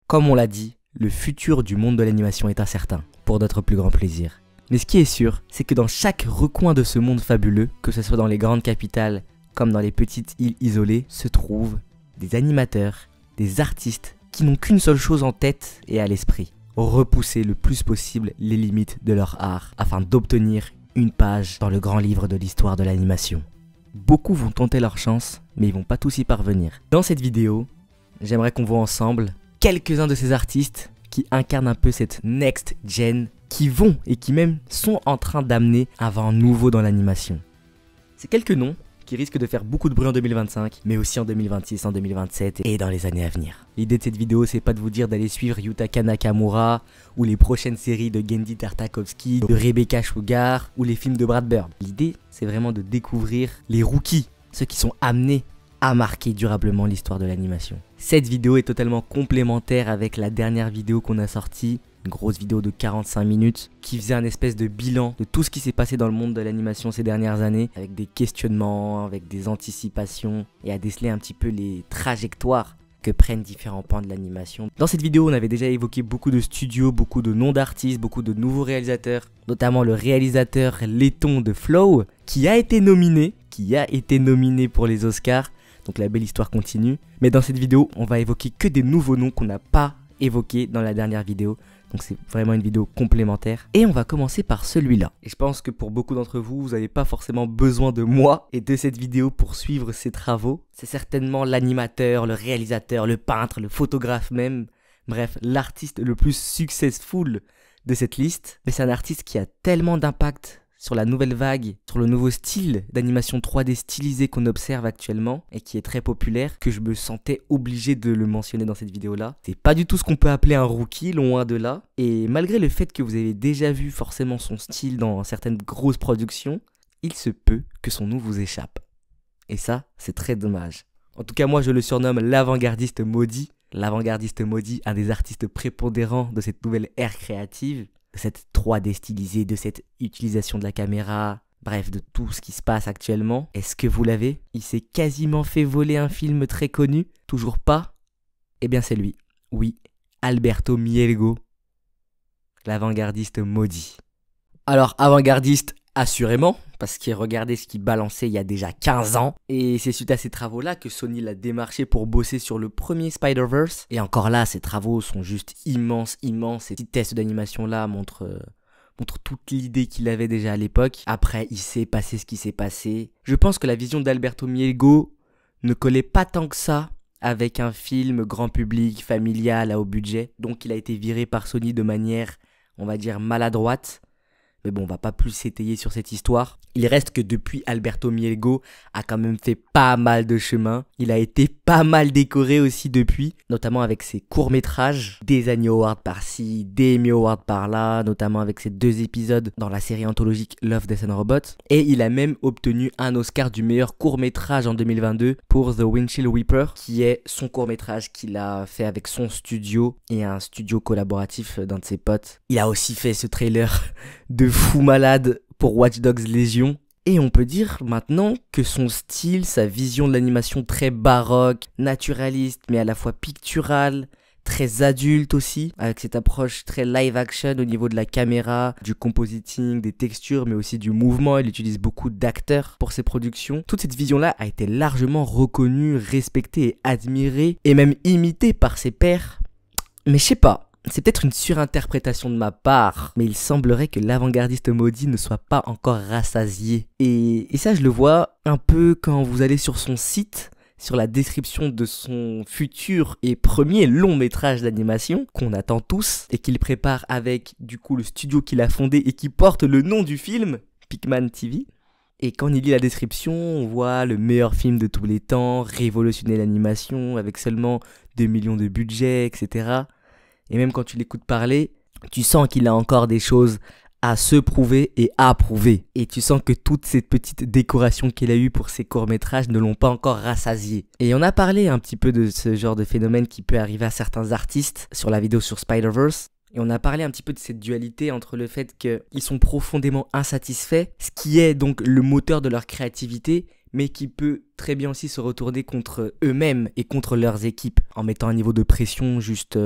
Comme on l'a dit, le futur du monde de l'animation est incertain, pour notre plus grand plaisir. Mais ce qui est sûr, c'est que dans chaque recoin de ce monde fabuleux, que ce soit dans les grandes capitales comme dans les petites îles isolées, se trouvent des animateurs, des artistes qui n'ont qu'une seule chose en tête et à l'esprit: repousser le plus possible les limites de leur art afin d'obtenir une page dans le grand livre de l'histoire de l'animation. Beaucoup vont tenter leur chance, mais ils vont pas tous y parvenir. Dans cette vidéo, j'aimerais qu'on voit ensemble quelques-uns de ces artistes qui incarnent un peu cette next gen, qui vont et qui même sont en train d'amener un vent nouveau dans l'animation. C'est quelques noms qui risquent de faire beaucoup de bruit en 2025, mais aussi en 2026, en 2027 et dans les années à venir. L'idée de cette vidéo, c'est pas de vous dire d'aller suivre Yutaka Nakamura ou les prochaines séries de Genndy Tartakovsky, de Rebecca Sugar ou les films de Brad Bird. L'idée, c'est vraiment de découvrir les rookies, ceux qui sont amenés à marquer durablement l'histoire de l'animation. Cette vidéo est totalement complémentaire avec la dernière vidéo qu'on a sortie, une grosse vidéo de 45 minutes qui faisait un espèce de bilan de tout ce qui s'est passé dans le monde de l'animation ces dernières années, avec des questionnements, avec des anticipations et à déceler un petit peu les trajectoires que prennent différents pans de l'animation. Dans cette vidéo, on avait déjà évoqué beaucoup de studios, beaucoup de noms d'artistes, beaucoup de nouveaux réalisateurs, notamment le réalisateur laiton de Flow qui a été nominé pour les Oscars. Donc la belle histoire continue. Mais dans cette vidéo, on va évoquer que des nouveaux noms qu'on n'a pas évoqués dans la dernière vidéo. Donc c'est vraiment une vidéo complémentaire. Et on va commencer par celui-là. Et je pense que pour beaucoup d'entre vous, vous n'avez pas forcément besoin de moi et de cette vidéo pour suivre ces travaux. C'est certainement l'animateur, le réalisateur, le peintre, le photographe même. Bref, l'artiste le plus successful de cette liste. Mais c'est un artiste qui a tellement d'impact sur la nouvelle vague, sur le nouveau style d'animation 3D stylisé qu'on observe actuellement et qui est très populaire, que je me sentais obligé de le mentionner dans cette vidéo-là. C'est pas du tout ce qu'on peut appeler un rookie, loin de là. Et malgré le fait que vous avez déjà vu forcément son style dans certaines grosses productions, il se peut que son nom vous échappe. Et ça, c'est très dommage. En tout cas, moi, je le surnomme l'avant-gardiste maudit. L'avant-gardiste maudit, un des artistes prépondérants de cette nouvelle ère créative, de cette 3D stylisée, de cette utilisation de la caméra, bref, de tout ce qui se passe actuellement. Est-ce que vous l'avez? Il s'est quasiment fait voler un film très connu. Toujours pas? Eh bien c'est lui. Oui, Alberto Mielgo, l'avant-gardiste maudit. Alors avant-gardiste, assurément, parce qu'il regardait ce qu'il balançait il y a déjà 15 ans. Et c'est suite à ces travaux-là que Sony l'a démarché pour bosser sur le premier Spider-Verse. Et encore là, ces travaux sont juste immenses. Ces petits tests d'animation-là montrent toute l'idée qu'il avait déjà à l'époque. Après, il s'est passé ce qui s'est passé. Je pense que la vision d'Alberto Mielgo ne collait pas tant que ça avec un film grand public, familial, à haut budget. Donc il a été viré par Sony de manière, on va dire, maladroite. Mais bon, on va pas plus s'étayer sur cette histoire. Il reste que depuis, Alberto Mielgo a quand même fait pas mal de chemin. Il a été pas mal décoré aussi depuis, notamment avec ses courts-métrages, des Annie Awards par-ci, des Emmy Awards par-là, notamment avec ses 2 épisodes dans la série anthologique Love, Death and Robots. Et il a même obtenu un Oscar du meilleur court-métrage en 2022 pour The Windshield Wiper, qui est son court-métrage qu'il a fait avec son studio et un studio collaboratif d'un de ses potes. Il a aussi fait ce trailer de fou malade pour Watch Dogs Légion. Et on peut dire maintenant que son style, sa vision de l'animation très baroque, naturaliste mais à la fois picturale, très adulte aussi, avec cette approche très live action au niveau de la caméra, du compositing, des textures mais aussi du mouvement. Il utilise beaucoup d'acteurs pour ses productions. Toute cette vision-là a été largement reconnue, respectée et admirée et même imitée par ses pairs. Mais je sais pas. C'est peut-être une surinterprétation de ma part, mais il semblerait que l'avant-gardiste maudit ne soit pas encore rassasié. Et ça, je le vois un peu quand vous allez sur son site, sur la description de son futur et premier long métrage d'animation, qu'on attend tous, et qu'il prépare avec, du coup, le studio qu'il a fondé et qui porte le nom du film, Pikman TV. Et quand on y lit la description, on voit le meilleur film de tous les temps, révolutionner l'animation avec seulement 2 millions de budget, etc. Et même quand tu l'écoutes parler, tu sens qu'il a encore des choses à se prouver et à prouver. Et tu sens que toutes ces petites décorations qu'il a eues pour ses courts-métrages ne l'ont pas encore rassasié. Et on a parlé un petit peu de ce genre de phénomène qui peut arriver à certains artistes sur la vidéo sur Spider-Verse. Et on a parlé un petit peu de cette dualité entre le fait qu'ils sont profondément insatisfaits, ce qui est donc le moteur de leur créativité, mais qui peut très bien aussi se retourner contre eux-mêmes et contre leurs équipes, en mettant un niveau de pression juste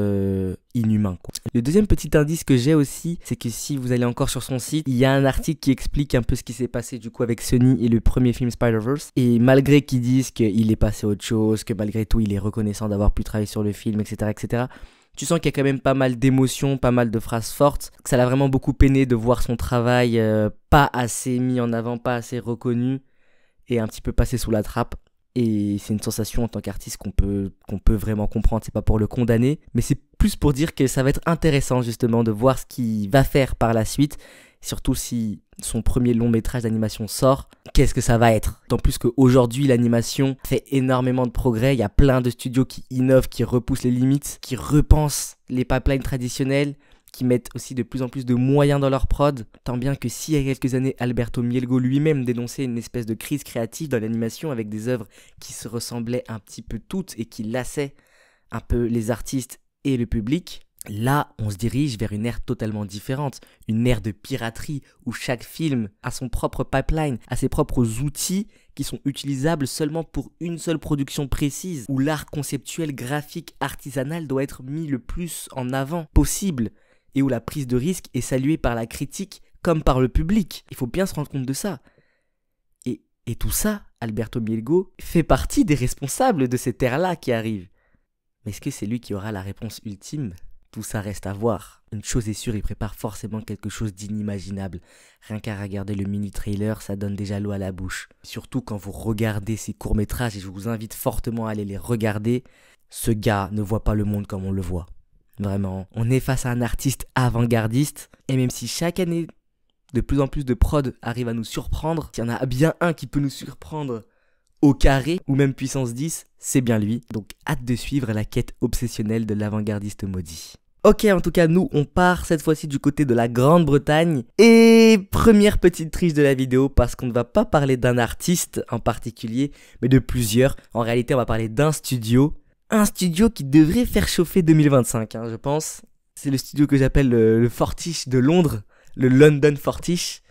inhumain, quoi. Le deuxième petit indice que j'ai aussi, c'est que si vous allez encore sur son site, il y a un article qui explique un peu ce qui s'est passé du coup avec Sony et le premier film Spider-Verse. Et malgré qu'ils disent qu'il est passé à autre chose, que malgré tout il est reconnaissant d'avoir pu travailler sur le film, etc., etc., tu sens qu'il y a quand même pas mal d'émotions, pas mal de phrases fortes. Ça l'a vraiment beaucoup peiné de voir son travail pas assez mis en avant, pas assez reconnu et un petit peu passé sous la trappe. Et c'est une sensation en tant qu'artiste qu'on peut vraiment comprendre. C'est pas pour le condamner, mais c'est plus pour dire que ça va être intéressant justement de voir ce qu'il va faire par la suite. Surtout si son premier long métrage d'animation sort, qu'est-ce que ça va être? D'autant plus qu'aujourd'hui l'animation fait énormément de progrès, il y a plein de studios qui innovent, qui repoussent les limites, qui repensent les pipelines traditionnels, qui mettent aussi de plus en plus de moyens dans leur prod, tant bien que si il y a quelques années Alberto Mielgo lui-même dénonçait une espèce de crise créative dans l'animation avec des œuvres qui se ressemblaient un petit peu toutes et qui lassaient un peu les artistes et le public. Là, on se dirige vers une ère totalement différente, une ère de piraterie où chaque film a son propre pipeline, a ses propres outils qui sont utilisables seulement pour une seule production précise, où l'art conceptuel, graphique, artisanal doit être mis le plus en avant possible et où la prise de risque est saluée par la critique comme par le public. Il faut bien se rendre compte de ça. Et tout ça, Alberto Mielgo fait partie des responsables de cette ère-là qui arrive. Mais est-ce que c'est lui qui aura la réponse ultime ? Tout ça reste à voir. Une chose est sûre, il prépare forcément quelque chose d'inimaginable. Rien qu'à regarder le mini-trailer, ça donne déjà l'eau à la bouche. Surtout quand vous regardez ces courts-métrages, et je vous invite fortement à aller les regarder, ce gars ne voit pas le monde comme on le voit. Vraiment, on est face à un artiste avant-gardiste, et même si chaque année, de plus en plus de prod arrivent à nous surprendre, s'il y en a bien un qui peut nous surprendre au carré, ou même puissance 10, c'est bien lui. Donc hâte de suivre la quête obsessionnelle de l'avant-gardiste maudit. Ok, en tout cas, nous, on part cette fois-ci du côté de la Grande-Bretagne. Et première petite triche de la vidéo, parce qu'on ne va pas parler d'un artiste en particulier, mais de plusieurs. En réalité, on va parler d'un studio. Un studio qui devrait faire chauffer 2025, je pense. C'est le studio que j'appelle le Fortiche de Londres, le London Fortiche.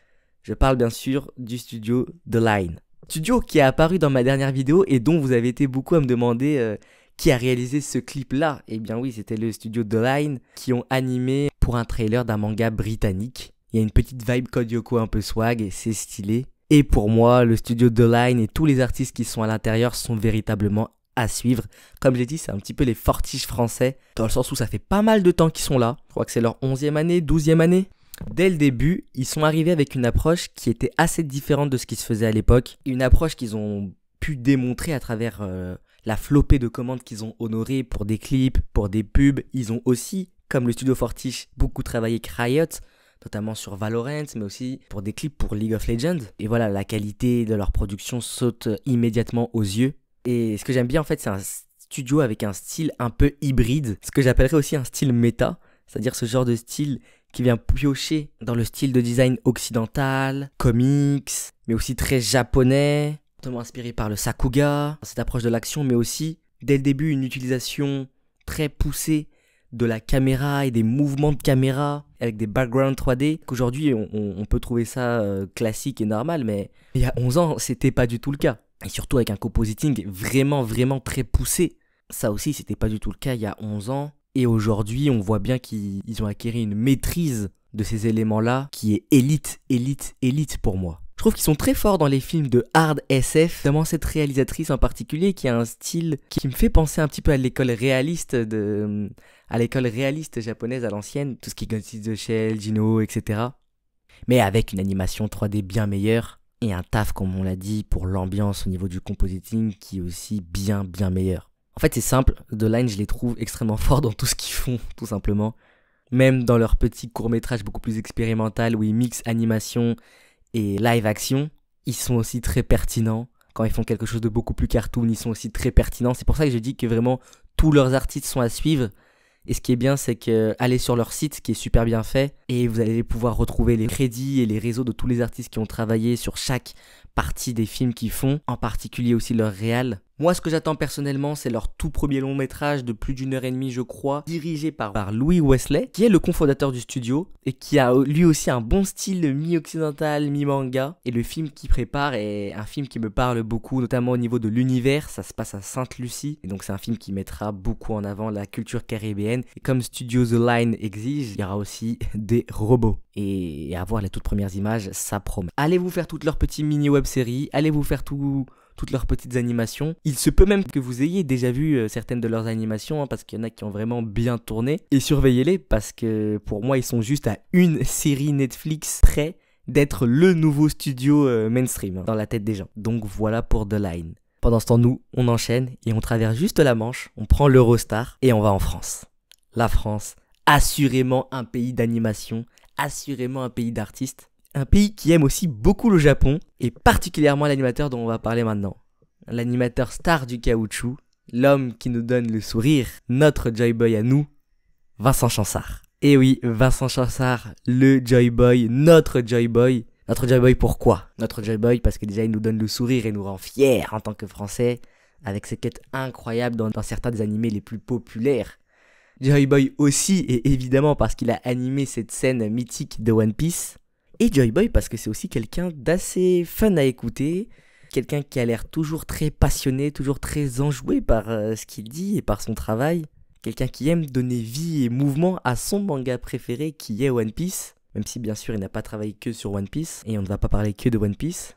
Je parle bien sûr du studio The Line. Studio qui est apparu dans ma dernière vidéo et dont vous avez été beaucoup à me demander qui a réalisé ce clip-là. Eh bien oui, c'était le studio The Line qui ont animé pour un trailer d'un manga britannique. Il y a une petite vibe Code Lyoko un peu swag et c'est stylé. Et pour moi, le studio The Line et tous les artistes qui sont à l'intérieur sont véritablement à suivre. Comme j'ai dit, c'est un petit peu les fortiches français, dans le sens où ça fait pas mal de temps qu'ils sont là. Je crois que c'est leur 11e année, 12e année. Dès le début, ils sont arrivés avec une approche qui était assez différente de ce qui se faisait à l'époque. Une approche qu'ils ont pu démontrer à travers la flopée de commandes qu'ils ont honorées pour des clips, pour des pubs. Ils ont aussi, comme le studio Fortiche, beaucoup travaillé avec Riot, notamment sur Valorant, mais aussi pour des clips pour League of Legends. Et voilà, la qualité de leur production saute immédiatement aux yeux. Et ce que j'aime bien en fait, c'est un studio avec un style un peu hybride, ce que j'appellerais aussi un style méta, c'est-à-dire ce genre de style qui vient piocher dans le style de design occidental, comics, mais aussi très japonais, notamment inspiré par le Sakuga, cette approche de l'action, mais aussi, dès le début, une utilisation très poussée de la caméra et des mouvements de caméra avec des backgrounds 3D, qu'aujourd'hui, on peut trouver ça classique et normal, mais il y a 11 ans, c'était pas du tout le cas. Et surtout avec un compositing vraiment, vraiment très poussé. Ça aussi, c'était pas du tout le cas il y a 11 ans. Et aujourd'hui, on voit bien qu'ils ont acquis une maîtrise de ces éléments-là qui est élite pour moi. Je trouve qu'ils sont très forts dans les films de hard SF, notamment cette réalisatrice en particulier qui a un style qui me fait penser un petit peu à l'école réaliste japonaise à l'ancienne, tout ce qui est Ghost in the Shell, Gino, etc. Mais avec une animation 3D bien meilleure et un taf, comme on l'a dit, pour l'ambiance au niveau du compositing qui est aussi bien meilleur. En fait, c'est simple, The Line, je les trouve extrêmement forts dans tout ce qu'ils font, tout simplement. Même dans leurs petits courts-métrages beaucoup plus expérimental où ils mixent animation et live action, ils sont aussi très pertinents. Quand ils font quelque chose de beaucoup plus cartoon, ils sont aussi très pertinents. C'est pour ça que je dis que vraiment tous leurs artistes sont à suivre. Et ce qui est bien, c'est que allez sur leur site, qui est super bien fait, et vous allez pouvoir retrouver les crédits et les réseaux de tous les artistes qui ont travaillé sur chaque partie des films qu'ils font, en particulier aussi leur réal. Moi, ce que j'attends personnellement, c'est leur tout premier long métrage de plus d'1 h 30, je crois, dirigé par Louis Wesley, qui est le cofondateur du studio et qui a lui aussi un bon style mi-occidental, mi-manga. Et le film qu'il prépare est un film qui me parle beaucoup, notamment au niveau de l'univers. Ça se passe à Sainte-Lucie, et donc c'est un film qui mettra beaucoup en avant la culture caribéenne. Et comme Studio The Line exige, il y aura aussi des robots. Et à voir les toutes premières images, ça promet. Allez vous faire toutes leurs petites mini-web-séries, allez vous faire toutes leurs petites animations. Il se peut même que vous ayez déjà vu certaines de leurs animations, parce qu'il y en a qui ont vraiment bien tourné. Et surveillez-les, parce que pour moi, ils sont juste à une série Netflix près d'être le nouveau studio mainstream dans la tête des gens. Donc voilà pour The Line. Pendant ce temps, nous, on enchaîne et on traverse juste la Manche, on prend l'Eurostar et on va en France. La France, assurément un pays d'animation, assurément un pays d'artistes. Un pays qui aime aussi beaucoup le Japon, et particulièrement l'animateur dont on va parler maintenant. L'animateur star du caoutchouc, l'homme qui nous donne le sourire, notre Joy Boy à nous, Vincent Chansard. Et oui, Vincent Chansard, le Joy Boy, notre Joy Boy. Notre Joy Boy pourquoi? Notre Joy Boy parce que déjà il nous donne le sourire et nous rend fiers en tant que Français, avec ses quêtes incroyables dans certains des animés les plus populaires. Joy Boy aussi, et évidemment parce qu'il a animé cette scène mythique de One Piece. Et Joy Boy parce que c'est aussi quelqu'un d'assez fun à écouter, quelqu'un qui a l'air toujours très passionné, toujours très enjoué par ce qu'il dit et par son travail, quelqu'un qui aime donner vie et mouvement à son manga préféré qui est One Piece, même si bien sûr il n'a pas travaillé que sur One Piece, et on ne va pas parler que de One Piece.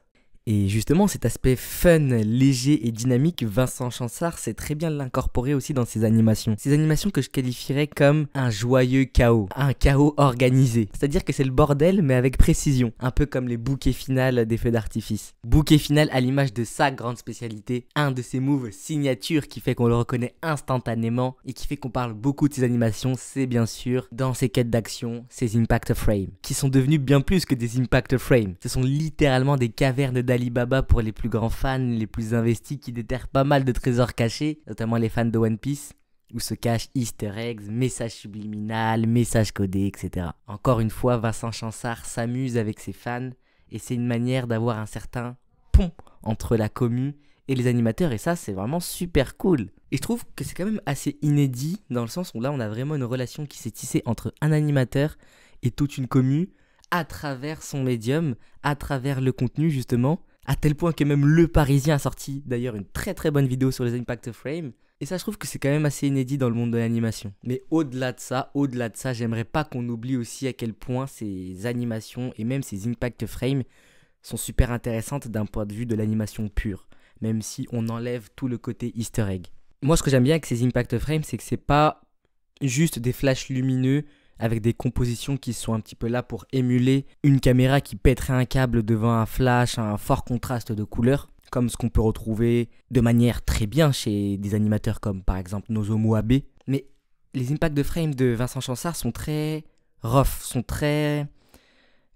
Et justement, cet aspect fun, léger et dynamique, Vincent Chansard sait très bien l'incorporer aussi dans ses animations. Ces animations que je qualifierais comme un joyeux chaos, un chaos organisé. C'est-à-dire que c'est le bordel, mais avec précision. Un peu comme les bouquets finales des feux d'artifice. Bouquet final à l'image de sa grande spécialité, un de ses moves signature qui fait qu'on le reconnaît instantanément et qui fait qu'on parle beaucoup de ses animations, c'est bien sûr dans ses quêtes d'action, ses impact frames, qui sont devenus bien plus que des impact frames. Ce sont littéralement des cavernes d'Alibaba pour les plus grands fans, les plus investis, qui déterrent pas mal de trésors cachés, notamment les fans de One Piece, où se cachent easter eggs, messages subliminales, messages codés, etc. Encore une fois, Vincent Chansard s'amuse avec ses fans, et c'est une manière d'avoir un certain pont entre la commu et les animateurs, et ça c'est vraiment super cool. Et je trouve que c'est quand même assez inédit, dans le sens où là on a vraiment une relation qui s'est tissée entre un animateur et toute une commu, à travers son médium, à travers le contenu justement, à tel point que même Le Parisien a sorti d'ailleurs une très très bonne vidéo sur les impact frames, et ça je trouve que c'est quand même assez inédit dans le monde de l'animation. Mais au-delà de ça, j'aimerais pas qu'on oublie aussi à quel point ces animations et même ces impact frames sont super intéressantes d'un point de vue de l'animation pure, même si on enlève tout le côté easter egg. Moi ce que j'aime bien avec ces impact frames, c'est que c'est pas juste des flashs lumineux avec des compositions qui sont un petit peu là pour émuler une caméra qui pèterait un câble devant un flash, un fort contraste de couleurs, comme ce qu'on peut retrouver de manière très bien chez des animateurs comme par exemple Nozomu Abe. Mais les impacts de frame de Vincent Chansard sont très rough, sont très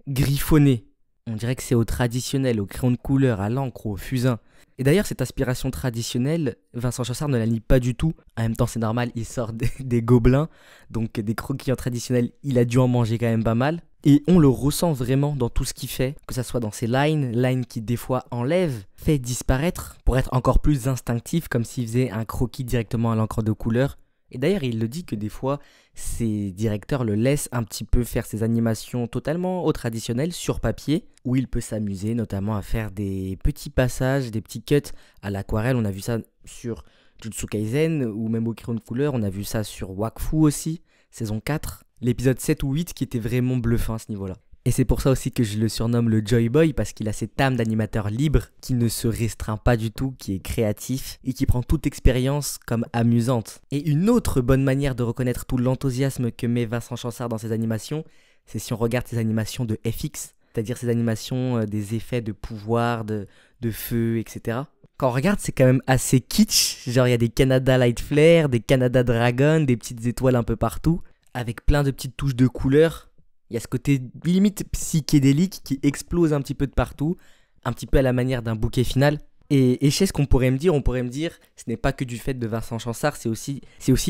griffonnés. On dirait que c'est au traditionnel, au crayon de couleur, à l'encre, au fusain. Et d'ailleurs, cette aspiration traditionnelle, Vincent Chansard ne la nie pas du tout. En même temps, c'est normal, il sort des gobelins, donc des croquis en traditionnel, il a dû en manger quand même pas mal. Et on le ressent vraiment dans tout ce qu'il fait, que ça soit dans ses lines qui des fois enlèvent, fait disparaître, pour être encore plus instinctif, comme s'il faisait un croquis directement à l'encre de couleur. Et d'ailleurs, il le dit que des fois, ses directeurs le laissent un petit peu faire ses animations totalement au traditionnel, sur papier, où il peut s'amuser notamment à faire des petits passages, des petits cuts à l'aquarelle. On a vu ça sur Jujutsu Kaisen, ou même au crayon de couleur. On a vu ça sur Wakfu aussi, saison 4. L'épisode 7 ou 8 qui était vraiment bluffant à ce niveau-là. Et c'est pour ça aussi que je le surnomme le Joy Boy, parce qu'il a cette âme d'animateur libre, qui ne se restreint pas du tout, qui est créatif, et qui prend toute expérience comme amusante. Et une autre bonne manière de reconnaître tout l'enthousiasme que met Vincent Chansard dans ses animations, c'est si on regarde ses animations de FX, c'est-à-dire ses animations des effets de pouvoir, de feu, etc. Quand on regarde, c'est quand même assez kitsch, genre il y a des Canada Light Flare, des Canada Dragon, des petites étoiles un peu partout, avec plein de petites touches de couleurs. Il y a ce côté limite psychédélique qui explose un petit peu de partout, un petit peu à la manière d'un bouquet final. Et je sais ce qu'on pourrait me dire, ce n'est pas que du fait de Vincent Chansard, c'est aussi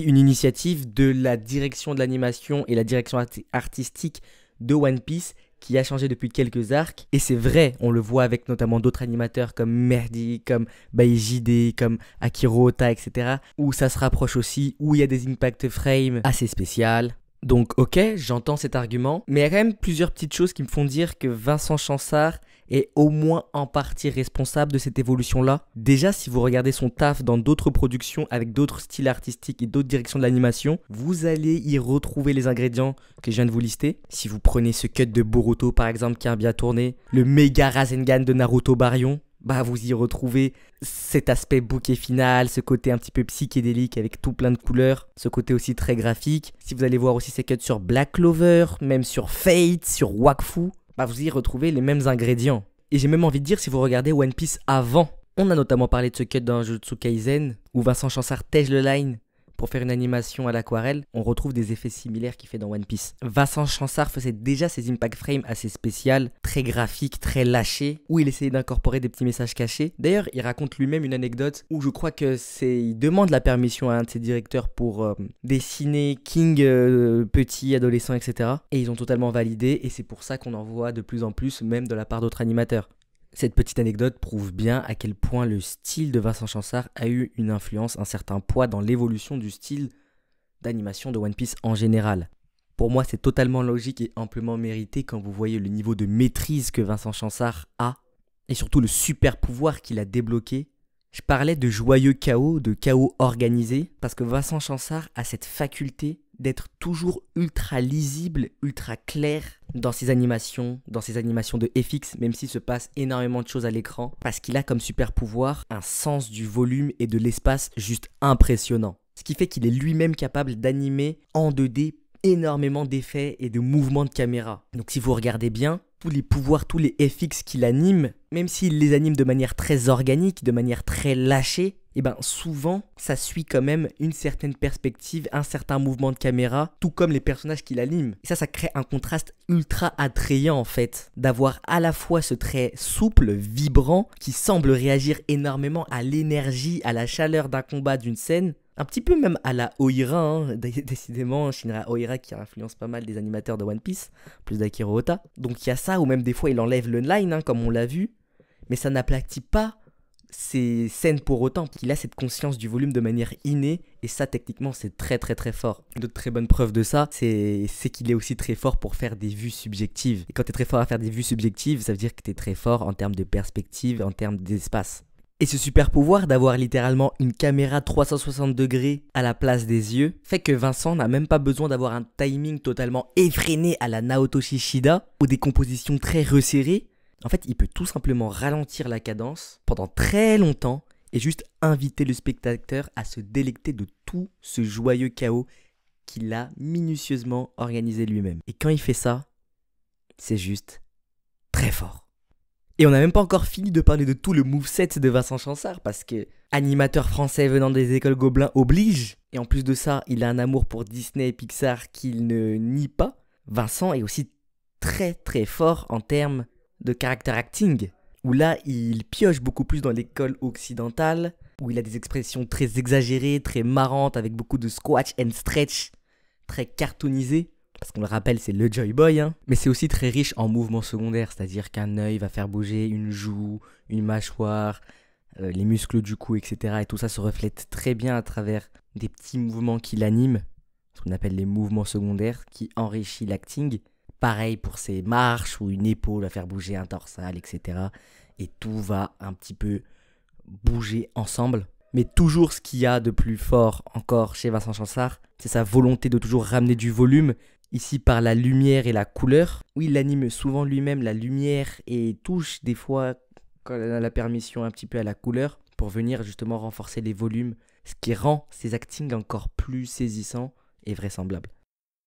une initiative de la direction de l'animation et la direction artistique de One Piece qui a changé depuis quelques arcs. Et c'est vrai, on le voit avec notamment d'autres animateurs comme Merdi, comme Baijide, comme Akiro Ota, etc. Où ça se rapproche aussi, où il y a des impact frames assez spéciales. Donc ok, j'entends cet argument, mais il y a quand même plusieurs petites choses qui me font dire que Vincent Chansard est au moins en partie responsable de cette évolution-là. Déjà, si vous regardez son taf dans d'autres productions avec d'autres styles artistiques et d'autres directions de l'animation, vous allez y retrouver les ingrédients que je viens de vous lister. Si vous prenez ce cut de Boruto par exemple qui a bien tourné, le méga Rasengan de Naruto Baryon, bah vous y retrouvez cet aspect bouquet final, ce côté un petit peu psychédélique avec tout plein de couleurs, ce côté aussi très graphique. Si vous allez voir aussi ces cuts sur Black Clover, même sur Fate, sur Wakfu, bah vous y retrouvez les mêmes ingrédients. Et j'ai même envie de dire, si vous regardez One Piece avant, on a notamment parlé de ce cut dans Jujutsu Kaisen, où Vincent Chansard tège le line pour faire une animation à l'aquarelle, on retrouve des effets similaires qu'il fait dans One Piece. Vincent Chansard faisait déjà ses impact frames assez spéciales, très graphiques, très lâchés, où il essayait d'incorporer des petits messages cachés. D'ailleurs, il raconte lui-même une anecdote où je crois que il demande la permission à un de ses directeurs pour dessiner King petit, adolescent, etc. Et ils ont totalement validé, et c'est pour ça qu'on en voit de plus en plus, même de la part d'autres animateurs. Cette petite anecdote prouve bien à quel point le style de Vincent Chansard a eu une influence, un certain poids dans l'évolution du style d'animation de One Piece en général. Pour moi, c'est totalement logique et amplement mérité quand vous voyez le niveau de maîtrise que Vincent Chansard a, et surtout le super pouvoir qu'il a débloqué. Je parlais de joyeux chaos, de chaos organisé, parce que Vincent Chansard a cette faculté d'être toujours ultra lisible, ultra clair dans ses animations de FX, même s'il se passe énormément de choses à l'écran, parce qu'il a comme super pouvoir un sens du volume et de l'espace juste impressionnant. Ce qui fait qu'il est lui-même capable d'animer en 2D énormément d'effets et de mouvements de caméra. Donc si vous regardez bien, tous les pouvoirs, tous les FX qu'il anime, même s'il les anime de manière très organique, de manière très lâchée, et ben souvent ça suit quand même une certaine perspective, un certain mouvement de caméra, tout comme les personnages qu'il anime. Et ça crée un contraste ultra attrayant en fait, d'avoir à la fois ce trait souple, vibrant, qui semble réagir énormément à l'énergie, à la chaleur d'un combat, d'une scène, un petit peu même à la Oira, hein. Décidément, Shinra Oira qui influence pas mal des animateurs de One Piece, plus d'Akiro Ota. Donc il y a ça, ou même des fois il enlève le line, hein, comme on l'a vu, mais ça n'aplatit pas ses scènes pour autant, qu'il a cette conscience du volume de manière innée, et ça techniquement c'est très très très fort. Une autre très bonne preuve de ça, c'est qu'il est aussi très fort pour faire des vues subjectives. Et quand tu es très fort à faire des vues subjectives, ça veut dire que tu es très fort en termes de perspective, en termes d'espace. Et ce super pouvoir d'avoir littéralement une caméra 360 degrés à la place des yeux fait que Vincent n'a même pas besoin d'avoir un timing totalement effréné à la Naoto Shishida ou des compositions très resserrées. En fait, il peut tout simplement ralentir la cadence pendant très longtemps et juste inviter le spectateur à se délecter de tout ce joyeux chaos qu'il a minutieusement organisé lui-même. Et quand il fait ça, c'est juste très fort. Et on n'a même pas encore fini de parler de tout le moveset de Vincent Chansard, parce que animateur français venant des écoles Gobelins oblige, et en plus de ça, il a un amour pour Disney et Pixar qu'il ne nie pas. Vincent est aussi très très fort en termes de character acting, où là il pioche beaucoup plus dans l'école occidentale, où il a des expressions très exagérées, très marrantes, avec beaucoup de squash and stretch, très cartoonisées. Parce qu'on le rappelle, c'est le Joy Boy, hein. Mais c'est aussi très riche en mouvements secondaires, c'est-à-dire qu'un œil va faire bouger une joue, une mâchoire, les muscles du cou, etc. Et tout ça se reflète très bien à travers des petits mouvements qu'il anime, ce qu'on appelle les mouvements secondaires, qui enrichit l'acting. Pareil pour ses marches, où une épaule va faire bouger un dorsal, etc. Et tout va un petit peu bouger ensemble. Mais toujours ce qu'il y a de plus fort encore chez Vincent Chansard, c'est sa volonté de toujours ramener du volume, ici par la lumière et la couleur, où il anime souvent lui-même la lumière et touche des fois, quand il a la permission, un petit peu à la couleur, pour venir justement renforcer les volumes, ce qui rend ses actings encore plus saisissants et vraisemblables.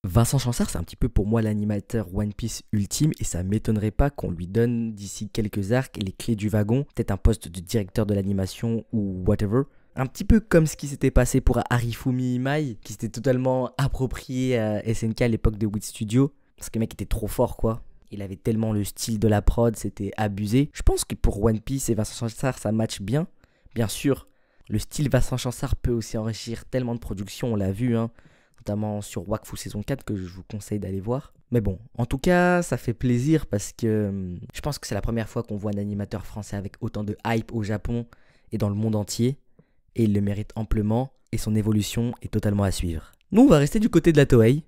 Vincent Chansard, c'est un petit peu pour moi l'animateur One Piece ultime, et ça m'étonnerait pas qu'on lui donne d'ici quelques arcs les clés du wagon, peut-être un poste de directeur de l'animation ou whatever. Un petit peu comme ce qui s'était passé pour Arifumi Imai, qui s'était totalement approprié à SNK à l'époque de Wit Studio, parce que le mec était trop fort quoi. Il avait tellement le style de la prod, c'était abusé. Je pense que pour One Piece et Vincent Chansard, ça match bien. Bien sûr, le style Vincent Chansard peut aussi enrichir tellement de productions, on l'a vu, hein, notamment sur Wakfu saison 4 que je vous conseille d'aller voir. Mais bon, en tout cas, ça fait plaisir parce que je pense que c'est la première fois qu'on voit un animateur français avec autant de hype au Japon et dans le monde entier. Et il le mérite amplement et son évolution est totalement à suivre. Nous, on va rester du côté de la Toei.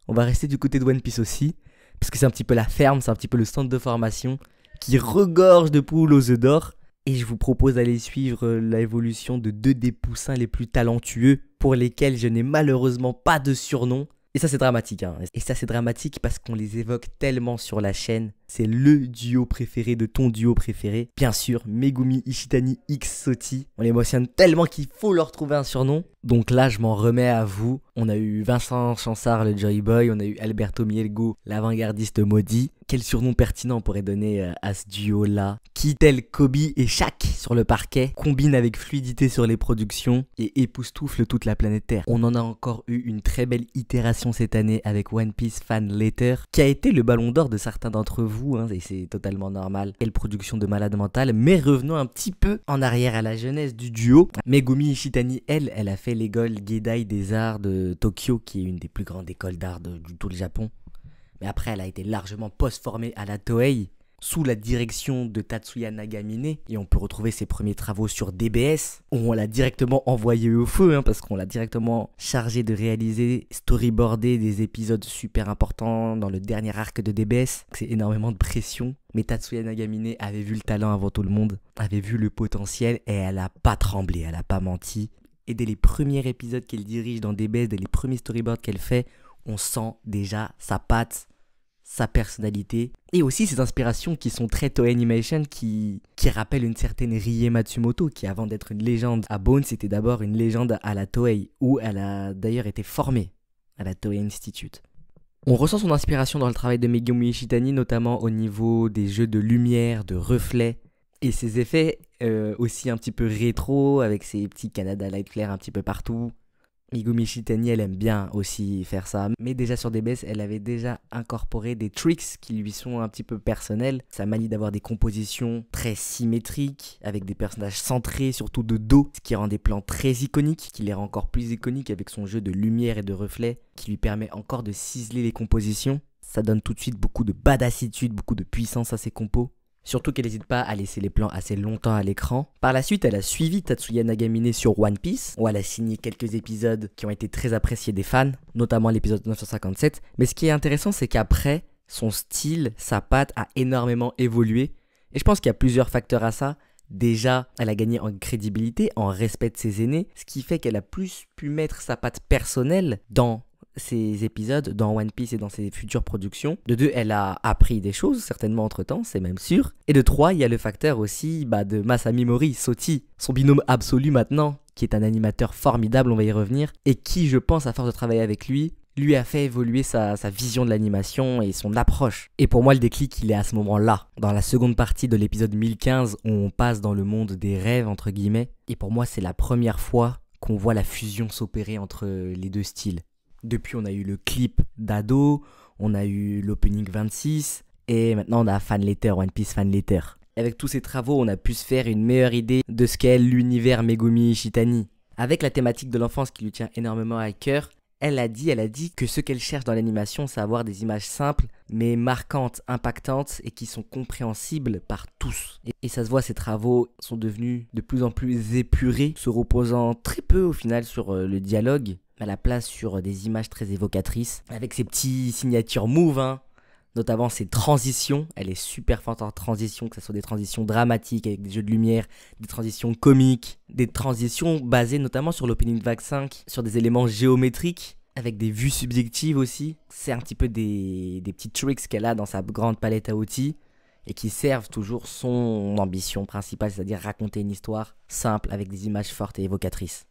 On va rester du côté de One Piece aussi. Parce que c'est un petit peu la ferme, c'est un petit peu le centre de formation qui regorge de poules aux œufs d'or. Et je vous propose d'aller suivre l'évolution de 2 des poussins les plus talentueux pour lesquels je n'ai malheureusement pas de surnom. Et ça c'est dramatique, hein. Et ça c'est dramatique parce qu'on les évoque tellement sur la chaîne. C'est le duo préféré de ton duo préféré. Bien sûr, Megumi Ishitani X Soti. On l'émotionne tellement qu'il faut leur trouver un surnom. Donc là, je m'en remets à vous. On a eu Vincent Chansard, le Joy Boy. On a eu Alberto Mielgo, l'avant-gardiste maudit. Quel surnom pertinent on pourrait donner à ce duo-là? Qui, tel Kobe et Shaq sur le parquet, combine avec fluidité sur les productions et époustoufle toute la planète Terre. On en a encore eu une très belle itération cette année avec One Piece Fan Letter, qui a été le ballon d'or de certains d'entre vous, hein, et c'est totalement normal. Quelle production de malade mental. Mais revenons un petit peu en arrière à la jeunesse du duo. Megumi Ishitani, elle a fait l'école Geidai des arts de Tokyo, qui est une des plus grandes écoles d'art du tout le Japon. Mais après, elle a été largement post-formée à la Toei, sous la direction de Tatsuya Nagamine, et on peut retrouver ses premiers travaux sur DBS, où on l'a directement envoyé au feu, hein, parce qu'on l'a directement chargé de réaliser, storyboarder des épisodes super importants dans le dernier arc de DBS. C'est énormément de pression, mais Tatsuya Nagamine avait vu le talent avant tout le monde, avait vu le potentiel, et elle a pas tremblé, elle a pas menti. Et dès les premiers épisodes qu'elle dirige dans DBS, dès les premiers storyboards qu'elle fait, on sent déjà sa patte, sa personnalité, et aussi ses inspirations qui sont très Toei Animation, qui rappellent une certaine Rie Matsumoto, qui avant d'être une légende à Bones, c'était d'abord une légende à la Toei, où elle a d'ailleurs été formée à la Toei Institute. On ressent son inspiration dans le travail de Megumi Ishitani, notamment au niveau des jeux de lumière, de reflets, et ses effets aussi un petit peu rétro, avec ses petits Canada Light Flare un petit peu partout. Megumi Ishitani, elle aime bien aussi faire ça, mais déjà sur DBS, elle avait déjà incorporé des tricks qui lui sont un petit peu personnels. Sa manie d'avoir des compositions très symétriques, avec des personnages centrés, surtout de dos, ce qui rend des plans très iconiques, qui les rend encore plus iconiques avec son jeu de lumière et de reflets, qui lui permet encore de ciseler les compositions. Ça donne tout de suite beaucoup de badassitude, beaucoup de puissance à ses compos. Surtout qu'elle n'hésite pas à laisser les plans assez longtemps à l'écran. Par la suite, elle a suivi Tatsuya Nagamine sur One Piece, où elle a signé quelques épisodes qui ont été très appréciés des fans, notamment l'épisode 957. Mais ce qui est intéressant, c'est qu'après, son style, sa patte a énormément évolué. Et je pense qu'il y a plusieurs facteurs à ça. Déjà, elle a gagné en crédibilité, en respect de ses aînés, ce qui fait qu'elle a plus pu mettre sa patte personnelle dans ses épisodes, dans One Piece et dans ses futures productions. De 2, elle a appris des choses, certainement entre-temps, c'est même sûr. Et de 3, il y a le facteur aussi de Masami Mori, Soti, son binôme absolu maintenant, qui est un animateur formidable, on va y revenir, et qui, je pense, à force de travailler avec lui a fait évoluer sa vision de l'animation et son approche. Et pour moi, le déclic, il est à ce moment-là, dans la seconde partie de l'épisode 1015, où on passe dans le monde des rêves, entre guillemets. Et pour moi, c'est la première fois qu'on voit la fusion s'opérer entre les deux styles. Depuis, on a eu le clip d'Ado, on a eu l'opening 26, et maintenant on a Fan Letter, One Piece Fan Letter. Avec tous ces travaux, on a pu se faire une meilleure idée de ce qu'est l'univers Megumi Ishitani. Avec la thématique de l'enfance qui lui tient énormément à cœur, elle a dit que ce qu'elle cherche dans l'animation, c'est avoir des images simples, mais marquantes, impactantes, et qui sont compréhensibles par tous. Et ça se voit, ces travaux sont devenus de plus en plus épurés, se reposant très peu au final sur le dialogue, à la place sur des images très évocatrices, avec ses petits signatures move, notamment ses transitions. Elle est super forte en transition, que ce soit des transitions dramatiques avec des jeux de lumière, des transitions comiques, des transitions basées notamment sur l'opening vague 5, sur des éléments géométriques, avec des vues subjectives aussi. C'est un petit peu des petits tricks qu'elle a dans sa grande palette à outils, et qui servent toujours son ambition principale, c'est-à-dire raconter une histoire simple avec des images fortes et évocatrices.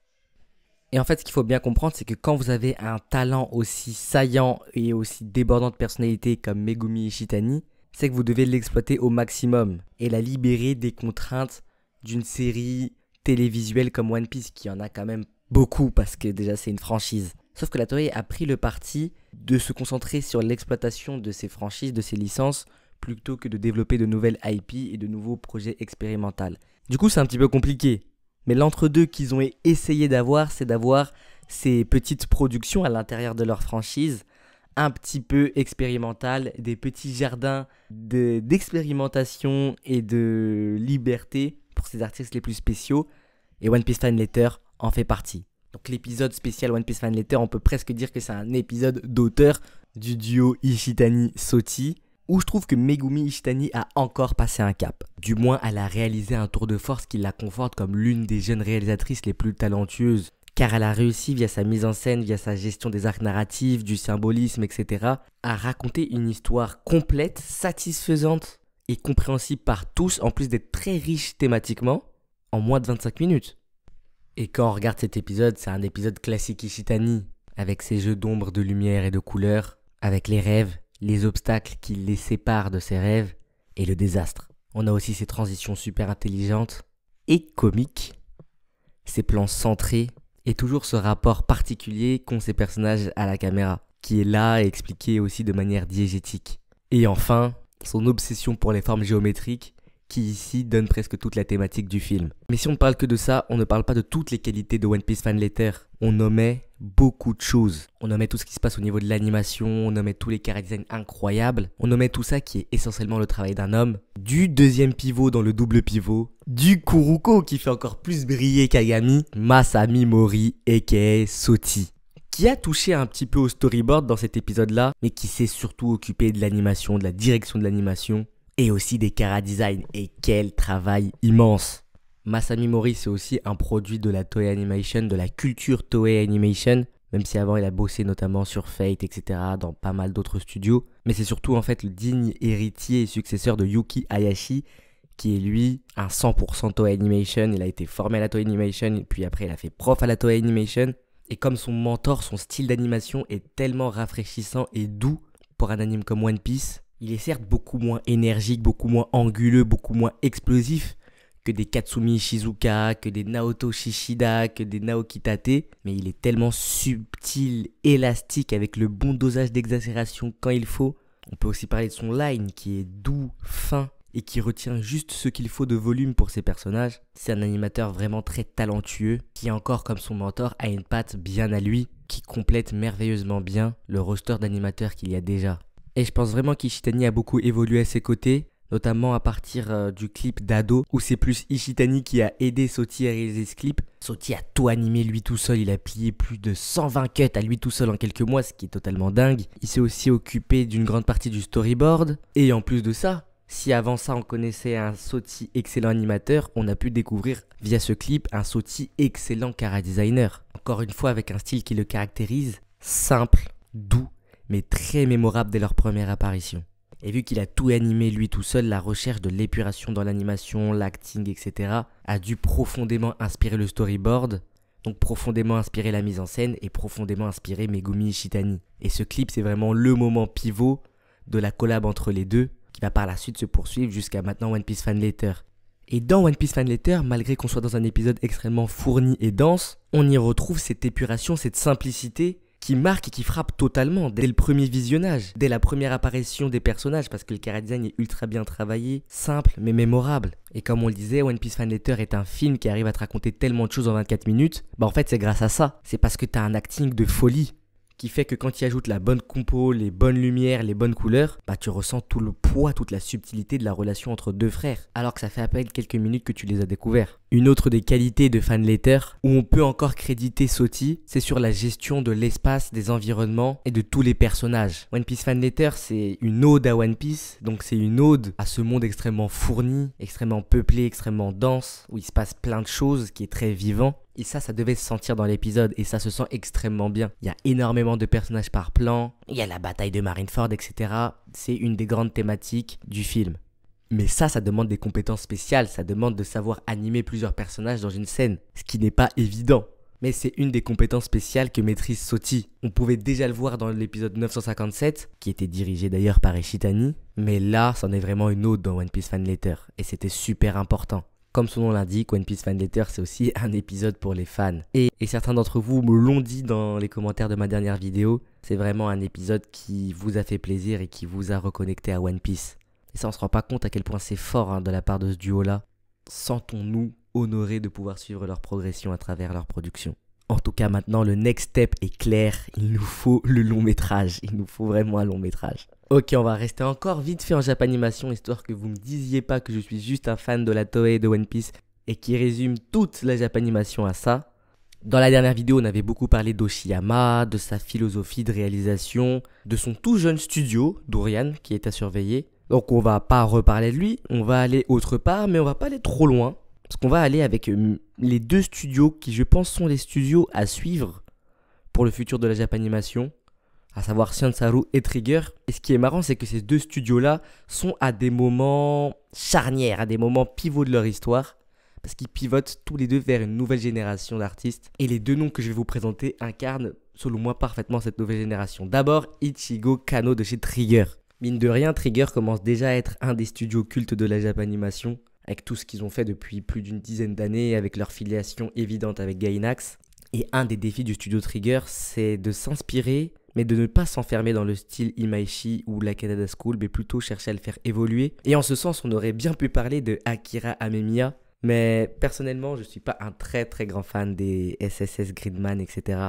Et en fait, ce qu'il faut bien comprendre, c'est que quand vous avez un talent aussi saillant et aussi débordant de personnalité comme Megumi Ishitani, c'est que vous devez l'exploiter au maximum et la libérer des contraintes d'une série télévisuelle comme One Piece, qui en a quand même beaucoup parce que déjà c'est une franchise. Sauf que la Toei a pris le parti de se concentrer sur l'exploitation de ses franchises, de ses licences, plutôt que de développer de nouvelles IP et de nouveaux projets expérimentaux. Du coup, c'est un petit peu compliqué. Mais l'entre-deux qu'ils ont essayé d'avoir, c'est d'avoir ces petites productions à l'intérieur de leur franchise, un petit peu expérimentales, des petits jardins d'expérimentation et de liberté pour ces artistes les plus spéciaux, et One Piece Fan Letter en fait partie. Donc l'épisode spécial One Piece Fan Letter, on peut presque dire que c'est un épisode d'auteur du duo Ishitani-Soti, où je trouve que Megumi Ishitani a encore passé un cap. Du moins, elle a réalisé un tour de force qui la conforte comme l'une des jeunes réalisatrices les plus talentueuses, car elle a réussi via sa mise en scène, via sa gestion des arcs narratifs, du symbolisme, etc., à raconter une histoire complète, satisfaisante et compréhensible par tous, en plus d'être très riche thématiquement, en moins de 25 minutes. Et quand on regarde cet épisode, c'est un épisode classique Ishitani, avec ses jeux d'ombre, de lumière et de couleurs, avec les rêves, les obstacles qui les séparent de ses rêves, et le désastre. On a aussi ces transitions super intelligentes et comiques, ces plans centrés, et toujours ce rapport particulier qu'ont ces personnages à la caméra, qui est là et expliqué aussi de manière diégétique. Et enfin, son obsession pour les formes géométriques, qui ici donne presque toute la thématique du film. Mais si on ne parle que de ça, on ne parle pas de toutes les qualités de One Piece Fan Letter. On nommait beaucoup de choses. On nommait tout ce qui se passe au niveau de l'animation, on nommait tous les chara-design incroyables, on nommait tout ça qui est essentiellement le travail d'un homme, du deuxième pivot dans le double pivot, du Kuruko qui fait encore plus briller Kagami, Masami Mori aka Soti, qui a touché un petit peu au storyboard dans cet épisode-là, mais qui s'est surtout occupé de l'animation, de la direction de l'animation, et aussi des chara-design. Et quel travail immense! Masami Mori, c'est aussi un produit de la Toei Animation, de la culture Toei Animation, même si avant il a bossé notamment sur Fate, etc., dans pas mal d'autres studios. Mais c'est surtout en fait le digne héritier et successeur de Yuki Hayashi, qui est lui un 100% Toei Animation. Il a été formé à la Toei Animation, et puis après il a fait prof à la Toei Animation. Et comme son mentor, son style d'animation est tellement rafraîchissant et doux pour un anime comme One Piece, il est certes beaucoup moins énergique, beaucoup moins anguleux, beaucoup moins explosif que des Katsumi Shizuka, que des Naoto Shishida, que des Naoki Tate, mais il est tellement subtil, élastique, avec le bon dosage d'exagération quand il faut. On peut aussi parler de son line qui est doux, fin et qui retient juste ce qu'il faut de volume pour ses personnages. C'est un animateur vraiment très talentueux qui, encore comme son mentor, a une patte bien à lui qui complète merveilleusement bien le roster d'animateurs qu'il y a déjà. Et je pense vraiment qu'Ishitani a beaucoup évolué à ses côtés, notamment à partir du clip d'Ado, où c'est plus Ishitani qui a aidé Soti à réaliser ce clip. Soti a tout animé lui tout seul, il a plié plus de 120 cuts à lui tout seul en quelques mois, ce qui est totalement dingue. Il s'est aussi occupé d'une grande partie du storyboard, et en plus de ça, si avant ça on connaissait un Soti excellent animateur, on a pu découvrir via ce clip un Soti excellent chara-designer. Encore une fois avec un style qui le caractérise, simple, doux, mais très mémorable dès leur première apparition. Et vu qu'il a tout animé lui tout seul, la recherche de l'épuration dans l'animation, l'acting, etc. a dû profondément inspirer le storyboard, donc profondément inspirer la mise en scène et profondément inspirer Megumi Ishitani. Et ce clip, c'est vraiment le moment pivot de la collab entre les deux, qui va par la suite se poursuivre jusqu'à maintenant One Piece Fan Letter. Et dans One Piece Fan Letter, malgré qu'on soit dans un épisode extrêmement fourni et dense, on y retrouve cette épuration, cette simplicité qui marque et qui frappe totalement dès le premier visionnage, dès la première apparition des personnages, parce que le chara-design est ultra bien travaillé, simple mais mémorable. Et comme on le disait, One Piece Fan Letter est un film qui arrive à te raconter tellement de choses en 24 minutes, bah en fait c'est grâce à ça, c'est parce que t'as un acting de folie, qui fait que quand tu ajoutes la bonne compo, les bonnes lumières, les bonnes couleurs, bah tu ressens tout le poids, toute la subtilité de la relation entre deux frères, alors que ça fait à peine quelques minutes que tu les as découverts. Une autre des qualités de Fan Letter, où on peut encore créditer Soti, c'est sur la gestion de l'espace, des environnements et de tous les personnages. One Piece Fan Letter, c'est une ode à One Piece, donc c'est une ode à ce monde extrêmement fourni, extrêmement peuplé, extrêmement dense, où il se passe plein de choses, qui est très vivant. Et ça devait se sentir dans l'épisode, et ça se sent extrêmement bien. Il y a énormément de personnages par plan, il y a la bataille de Marineford, etc. C'est une des grandes thématiques du film. Mais ça demande des compétences spéciales, ça demande de savoir animer plusieurs personnages dans une scène, ce qui n'est pas évident. Mais c'est une des compétences spéciales que maîtrise Soti. On pouvait déjà le voir dans l'épisode 957, qui était dirigé d'ailleurs par Ishitani, mais là, c'en est vraiment une autre dans One Piece Fan Letter, et c'était super important. Comme son nom l'indique, One Piece Fan Letter, c'est aussi un épisode pour les fans. Et certains d'entre vous me l'ont dit dans les commentaires de ma dernière vidéo, c'est vraiment un épisode qui vous a fait plaisir et qui vous a reconnecté à One Piece. Et ça, on se rend pas compte à quel point c'est fort de la part de ce duo-là. Sentons-nous honorés de pouvoir suivre leur progression à travers leur production. En tout cas, maintenant, le next step est clair. Il nous faut le long métrage. Il nous faut vraiment un long métrage. Ok, on va rester encore vite fait en Japanimation, histoire que vous me disiez pas que je suis juste un fan de la Toei et de One Piece et qui résume toute la Japanimation à ça. Dans la dernière vidéo, on avait beaucoup parlé d'Oshiyama, de sa philosophie de réalisation, de son tout jeune studio, Dorian, qui est à surveiller. Donc on va pas reparler de lui, on va aller autre part, mais on va pas aller trop loin. Parce qu'on va aller avec les deux studios qui, je pense, sont les studios à suivre pour le futur de la Japanimation, à savoir Shiansaru et Trigger. Et ce qui est marrant, c'est que ces deux studios-là sont à des moments charnières, à des moments pivots de leur histoire, parce qu'ils pivotent tous les deux vers une nouvelle génération d'artistes. Et les deux noms que je vais vous présenter incarnent, selon moi, parfaitement cette nouvelle génération. D'abord, Ichigo Kano de chez Trigger. Mine de rien, Trigger commence déjà à être un des studios cultes de la Japanimation, avec tout ce qu'ils ont fait depuis plus d'une dizaine d'années, avec leur filiation évidente avec Gainax. Et un des défis du studio Trigger, c'est de s'inspirer, mais de ne pas s'enfermer dans le style Imaishi ou la Canada School, mais plutôt chercher à le faire évoluer. Et en ce sens, on aurait bien pu parler de Akira Amemiya, mais personnellement, je ne suis pas un très très grand fan des SSS Gridman, etc.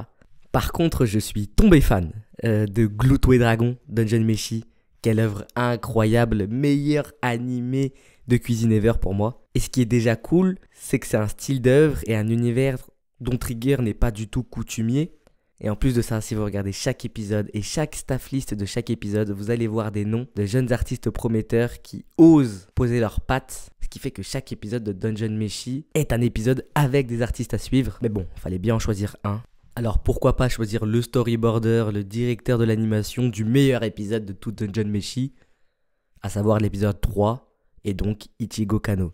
Par contre, je suis tombé fan de Gluto et Dragon, Dungeon Meshi. Quelle œuvre incroyable, meilleur animé de cuisine ever pour moi. Et ce qui est déjà cool, c'est que c'est un style d'œuvre et un univers dont Trigger n'est pas du tout coutumier. Et en plus de ça, si vous regardez chaque épisode et chaque staff list de chaque épisode, vous allez voir des noms de jeunes artistes prometteurs qui osent poser leurs pattes. Ce qui fait que chaque épisode de Dungeon Meshi est un épisode avec des artistes à suivre. Mais bon, fallait bien en choisir un. Alors pourquoi pas choisir le storyboarder, le directeur de l'animation du meilleur épisode de tout Dungeon Meshi, à savoir l'épisode 3, et donc Ichigo Kano.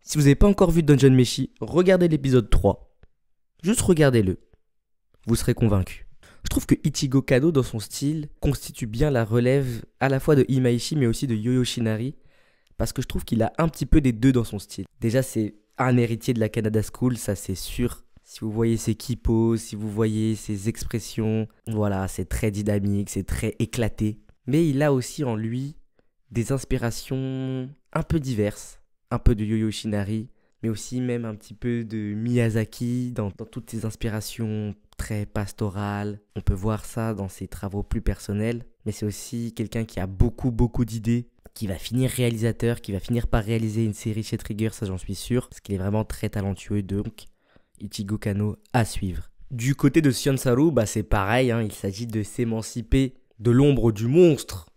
Si vous n'avez pas encore vu Dungeon Meshi, regardez l'épisode 3. Juste regardez-le. Vous serez convaincu. Je trouve que Ichigo Kano, dans son style, constitue bien la relève à la fois de Imaishi mais aussi de Yo Yoshinari, parce que je trouve qu'il a un petit peu des deux dans son style. Déjà, c'est un héritier de la Canada School, ça c'est sûr. Si vous voyez ses kipos, si vous voyez ses expressions, voilà, c'est très dynamique, c'est très éclaté. Mais il a aussi en lui des inspirations un peu diverses, un peu de Yo Yoshinari, mais aussi même un petit peu de Miyazaki dans toutes ses inspirations très pastorales. On peut voir ça dans ses travaux plus personnels, mais c'est aussi quelqu'un qui a beaucoup d'idées, qui va finir réalisateur, qui va finir par réaliser une série chez Trigger, ça j'en suis sûr, parce qu'il est vraiment très talentueux, donc Ichigo Kano à suivre. Du côté de Shiansaru, c'est pareil, il s'agit de s'émanciper de l'ombre du monstre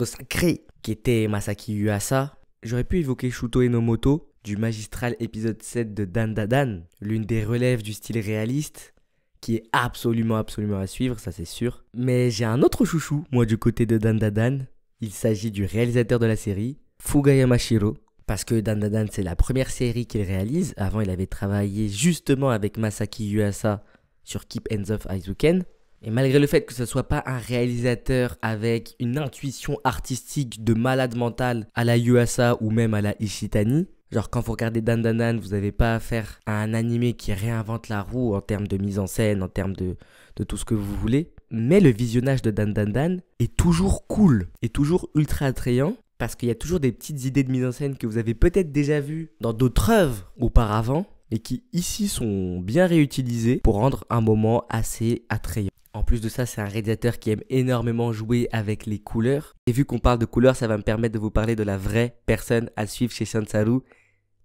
sacré qui était Masaki Yuasa. J'aurais pu évoquer Shuto Enomoto, du magistral épisode 7 de Dandadan, l'une des relèves du style réaliste, qui est absolument à suivre, ça c'est sûr. Mais j'ai un autre chouchou, moi du côté de Dandadan. Il s'agit du réalisateur de la série, Fugayama Shiro. Parce que Dandadan, c'est la première série qu'il réalise. Avant, il avait travaillé justement avec Masaki Yuasa sur Keep Ends of Aizuken. Et malgré le fait que ce ne soit pas un réalisateur avec une intuition artistique de malade mental à la Yuasa ou même à la Ishitani, genre quand vous regardez Dandadan, vous n'avez pas affaire à un animé qui réinvente la roue en termes de mise en scène, en termes de tout ce que vous voulez. Mais le visionnage de Dandadan est toujours cool, est toujours ultra attrayant. Parce qu'il y a toujours des petites idées de mise en scène que vous avez peut-être déjà vues dans d'autres œuvres auparavant et qui ici sont bien réutilisées pour rendre un moment assez attrayant. En plus de ça, c'est un réalisateur qui aime énormément jouer avec les couleurs. Et vu qu'on parle de couleurs, ça va me permettre de vous parler de la vraie personne à suivre chez Shiansaru,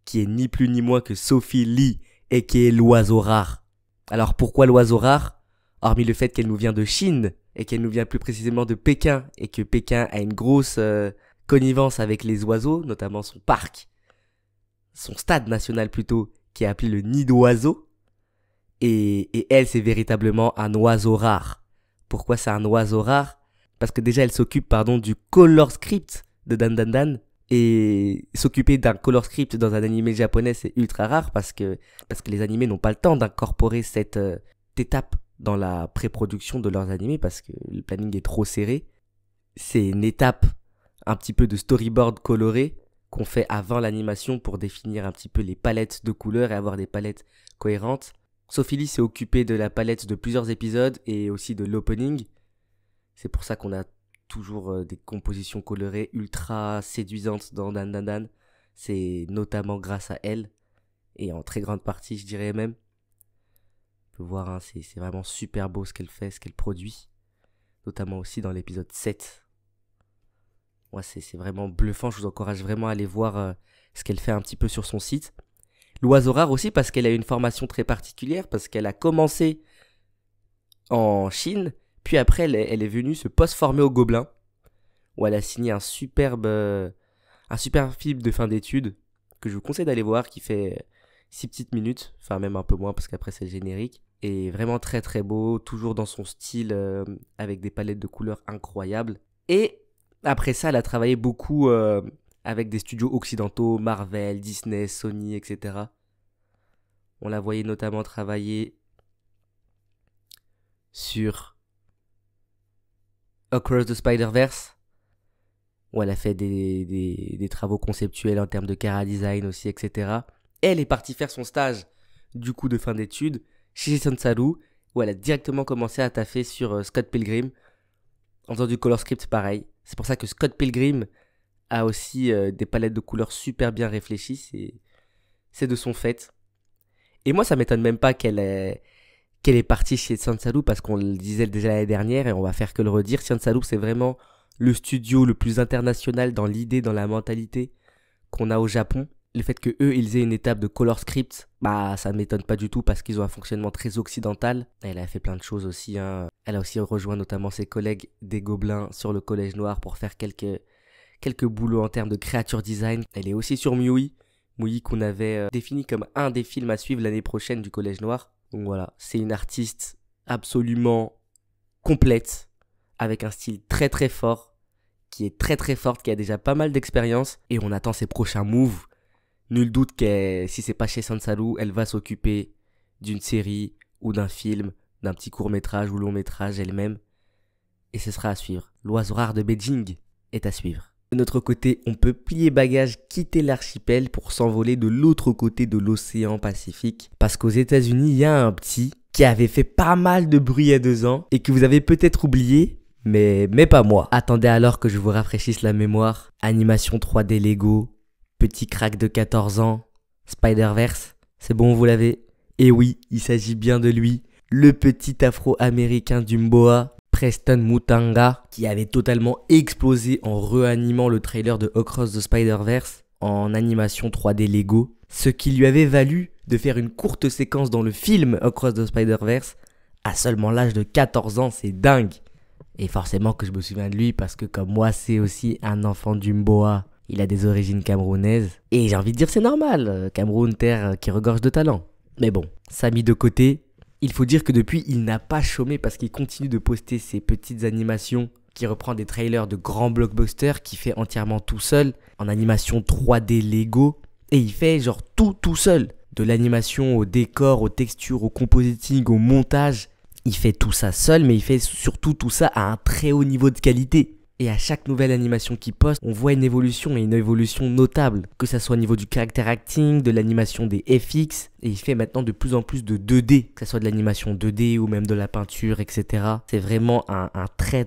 qui est ni plus ni moins que Sophie Lee, et qui est l'oiseau rare. Alors pourquoi l'oiseau rare ? Hormis le fait qu'elle nous vient de Chine, et qu'elle nous vient plus précisément de Pékin, et que Pékin a une grosse connivence avec les oiseaux, notamment son parc, son stade national plutôt, qui est appelé le Nid d'Oiseaux. Et elle, c'est véritablement un oiseau rare. Pourquoi c'est un oiseau rare ? Parce que déjà, elle s'occupe du color script de Dandadan. Et s'occuper d'un color script dans un animé japonais, c'est ultra rare parce que les animés n'ont pas le temps d'incorporer cette étape dans la pré-production de leurs animés parce que le planning est trop serré. C'est une étape un petit peu de storyboard coloré qu'on fait avant l'animation pour définir un petit peu les palettes de couleurs et avoir des palettes cohérentes. Sophie Lee s'est occupée de la palette de plusieurs épisodes et aussi de l'opening. C'est pour ça qu'on a toujours des compositions colorées ultra séduisantes dans Dandadan. C'est notamment grâce à elle, et en très grande partie je dirais même. peux voir, hein, c'est vraiment super beau ce qu'elle fait, ce qu'elle produit. Notamment aussi dans l'épisode 7. Ouais, c'est vraiment bluffant, je vous encourage vraiment à aller voir ce qu'elle fait un petit peu sur son site. L'oiseau rare aussi parce qu'elle a une formation très particulière, parce qu'elle a commencé en Chine, puis après elle est venue se post-former au Gobelin, où elle a signé un superbe film de fin d'études, que je vous conseille d'aller voir, qui fait 6 petites minutes, enfin même un peu moins parce qu'après c'est le générique, et vraiment très très beau, toujours dans son style, avec des palettes de couleurs incroyables. Et après ça, elle a travaillé beaucoup avec des studios occidentaux, Marvel, Disney, Sony, etc. On la voyait notamment travailler sur Across the Spider-Verse, où elle a fait des travaux conceptuels en termes de chara design aussi, etc. Et elle est partie faire son stage, du coup, de fin d'études, chez Sansaru, où elle a directement commencé à taffer sur Scott Pilgrim, en faisant du color script pareil. C'est pour ça que Scott Pilgrim a aussi des palettes de couleurs super bien réfléchies, c'est de son fait. Et moi, ça m'étonne même pas qu'elle est partie chez Sansaru, parce qu'on le disait déjà l'année dernière, et on va faire que le redire. Sansaru, c'est vraiment le studio le plus international dans l'idée, dans la mentalité qu'on a au Japon. Le fait que eux, ils aient une étape de color script, bah ça ne m'étonne pas du tout parce qu'ils ont un fonctionnement très occidental. Elle a fait plein de choses aussi, hein. Elle a aussi rejoint notamment ses collègues des Gobelins sur le Collège Noir pour faire quelques boulots en termes de creature design. Elle est aussi sur Mui qu'on avait défini comme un des films à suivre l'année prochaine du Collège Noir. Donc voilà, c'est une artiste absolument complète, avec un style très très fort, qui est très très forte, qui a déjà pas mal d'expérience, et on attend ses prochains moves. Nul doute que si c'est pas chez Sansaru, elle va s'occuper d'une série ou d'un film, d'un petit court-métrage ou long-métrage elle-même, et ce sera à suivre. L'oiseau rare de Beijing est à suivre. De notre côté, on peut plier bagages, quitter l'archipel pour s'envoler de l'autre côté de l'océan Pacifique. Parce qu'aux États-Unis, il y a un petit qui avait fait pas mal de bruit il y a 2 ans et que vous avez peut-être oublié, mais pas moi. Attendez alors que je vous rafraîchisse la mémoire. Animation 3D Lego, petit crack de 14 ans, Spider-Verse, c'est bon, vous l'avez? Et oui, il s'agit bien de lui, le petit afro-américain d'Umboa, Preston Mutanga, qui avait totalement explosé en réanimant le trailer de Across the Spider-Verse en animation 3D Lego, ce qui lui avait valu de faire une courte séquence dans le film Across the Spider-Verse à seulement l'âge de 14 ans, c'est dingue. Et forcément que je me souviens de lui parce que comme moi c'est aussi un enfant d'Umboa, il a des origines camerounaises. Et j'ai envie de dire c'est normal, Cameroun, terre qui regorge de talent. Mais bon, ça mis de côté. Il faut dire que depuis, il n'a pas chômé parce qu'il continue de poster ses petites animations qui reprend des trailers de grands blockbusters qu'il fait entièrement tout seul en animation 3D Lego. Et il fait genre tout seul. De l'animation au décor, aux textures, au compositing, au montage. Il fait tout ça seul, mais il fait surtout tout ça à un très haut niveau de qualité. Et à chaque nouvelle animation qu'il poste, on voit une évolution, et une évolution notable. Que ça soit au niveau du character acting, de l'animation des FX, et il fait maintenant de plus en plus de 2D. Que ça soit de l'animation 2D ou même de la peinture, etc. C'est vraiment un très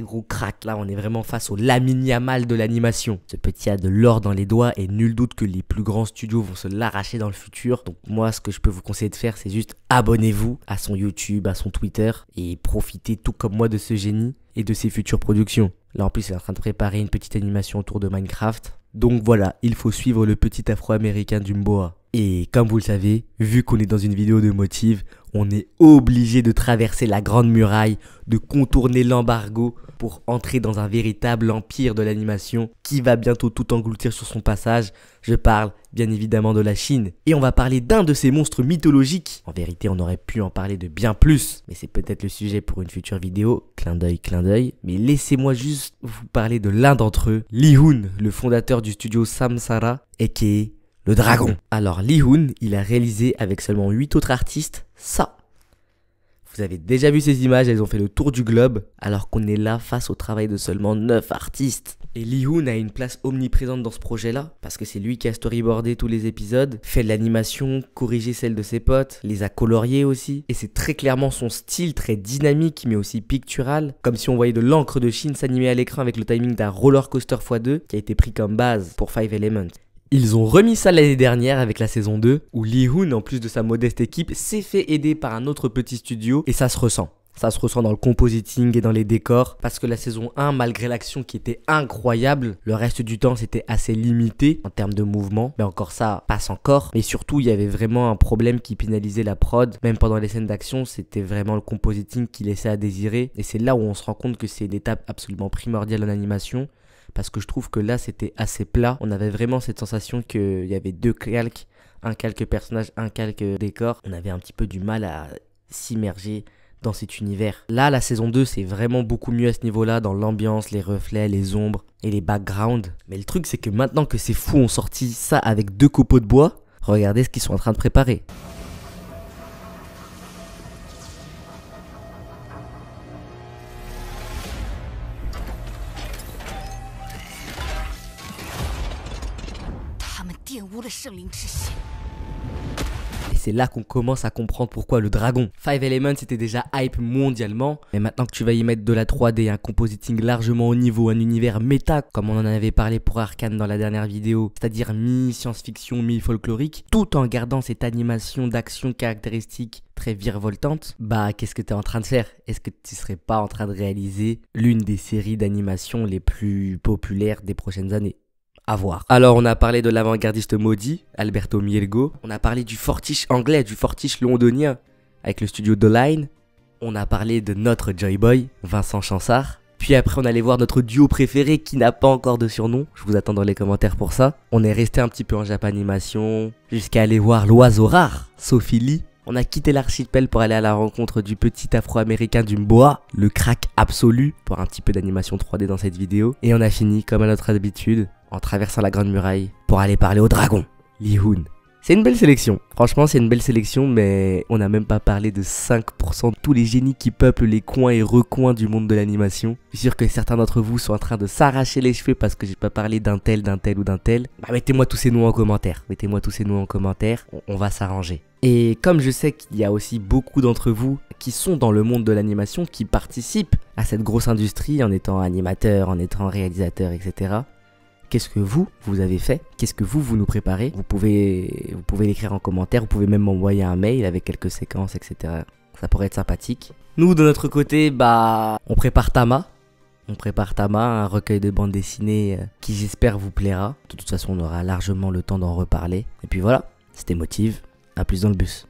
gros crack. Là, on est vraiment face au Lamine Yamal de l'animation. Ce petit a de l'or dans les doigts et nul doute que les plus grands studios vont se l'arracher dans le futur. Donc moi, ce que je peux vous conseiller de faire, c'est juste abonnez-vous à son YouTube, à son Twitter, et profitez tout comme moi de ce génie et de ses futures productions. Là en plus il est en train de préparer une petite animation autour de Minecraft. Donc voilà, il faut suivre le petit afro-américain d'Umboa. Et comme vous le savez, vu qu'on est dans une vidéo de motive, on est obligé de traverser la grande muraille, de contourner l'embargo pour entrer dans un véritable empire de l'animation qui va bientôt tout engloutir sur son passage. Je parle bien évidemment de la Chine. Et on va parler d'un de ces monstres mythologiques. En vérité, on aurait pu en parler de bien plus, mais c'est peut-être le sujet pour une future vidéo. Clin d'œil. Mais laissez-moi juste vous parler de l'un d'entre eux, Lee-Hoon, le fondateur du studio Samsara, aka le dragon. Alors Lee-Hoon, il a réalisé avec seulement 8 autres artistes ça. Vous avez déjà vu ces images, elles ont fait le tour du globe, alors qu'on est là face au travail de seulement 9 artistes. Et Lee-Hoon a une place omniprésente dans ce projet-là, parce que c'est lui qui a storyboardé tous les épisodes, fait de l'animation, corrigé celle de ses potes, les a coloriés aussi, et c'est très clairement son style très dynamique, mais aussi pictural, comme si on voyait de l'encre de Chine s'animer à l'écran avec le timing d'un roller coaster x2, qui a été pris comme base pour Five Elements. Ils ont remis ça l'année dernière avec la saison 2, où Lee-hoon, en plus de sa modeste équipe, s'est fait aider par un autre petit studio, et ça se ressent. Ça se ressent dans le compositing et dans les décors, parce que la saison 1, malgré l'action qui était incroyable, le reste du temps c'était assez limité en termes de mouvement, mais encore ça passe encore. Mais surtout, il y avait vraiment un problème qui pénalisait la prod, même pendant les scènes d'action, c'était vraiment le compositing qui laissait à désirer, et c'est là où on se rend compte que c'est une étape absolument primordiale en animation, parce que je trouve que là c'était assez plat, on avait vraiment cette sensation qu'il y avait deux calques, un calque personnage, un calque décor, on avait un petit peu du mal à s'immerger dans cet univers. Là, la saison 2, c'est vraiment beaucoup mieux à ce niveau-là, dans l'ambiance, les reflets, les ombres et les backgrounds. Mais le truc, c'est que maintenant que ces fous ont sorti ça avec 2 copeaux de bois, regardez ce qu'ils sont en train de préparer. Et c'est là qu'on commence à comprendre pourquoi le dragon. Five Elements était déjà hype mondialement, mais maintenant que tu vas y mettre de la 3D, un compositing largement haut niveau, un univers méta, comme on en avait parlé pour Arcane dans la dernière vidéo, c'est-à-dire mi-science-fiction, mi-folklorique, tout en gardant cette animation d'action caractéristique très virevoltante, bah qu'est-ce que tu es en train de faire? Est-ce que tu serais pas en train de réaliser l'une des séries d'animation les plus populaires des prochaines années? À voir. Alors on a parlé de l'avant-gardiste maudit, Alberto Mielgo. On a parlé du fortiche anglais, du fortiche londonien, avec le studio The Line. On a parlé de notre Joy Boy, Vincent Chansard. Puis après on allait voir notre duo préféré qui n'a pas encore de surnom. Je vous attends dans les commentaires pour ça. On est resté un petit peu en Japanimation, jusqu'à aller voir l'oiseau rare, Sophie Lee. On a quitté l'archipel pour aller à la rencontre du petit afro-américain du Mboa, le crack absolu, pour un petit peu d'animation 3D dans cette vidéo. Et on a fini, comme à notre habitude, en traversant la Grande Muraille pour aller parler au dragon, Lee-hoon. C'est une belle sélection, franchement c'est une belle sélection, mais on n'a même pas parlé de 5% de tous les génies qui peuplent les coins et recoins du monde de l'animation. Je suis sûr que certains d'entre vous sont en train de s'arracher les cheveux parce que j'ai pas parlé d'un tel ou d'un tel. Bah mettez-moi tous ces noms en commentaire, on va s'arranger. Et comme je sais qu'il y a aussi beaucoup d'entre vous qui sont dans le monde de l'animation, qui participent à cette grosse industrie en étant animateur, en étant réalisateur, etc. Qu'est-ce que vous avez fait? Qu'est-ce que vous nous préparez? Vous pouvez l'écrire en commentaire, vous pouvez même m'envoyer un mail avec quelques séquences, etc. Ça pourrait être sympathique. Nous, de notre côté, bah, on prépare Tama. Un recueil de bandes dessinées qui j'espère vous plaira. De toute façon, on aura largement le temps d'en reparler. Et puis voilà, c'était Motive. À plus dans le bus.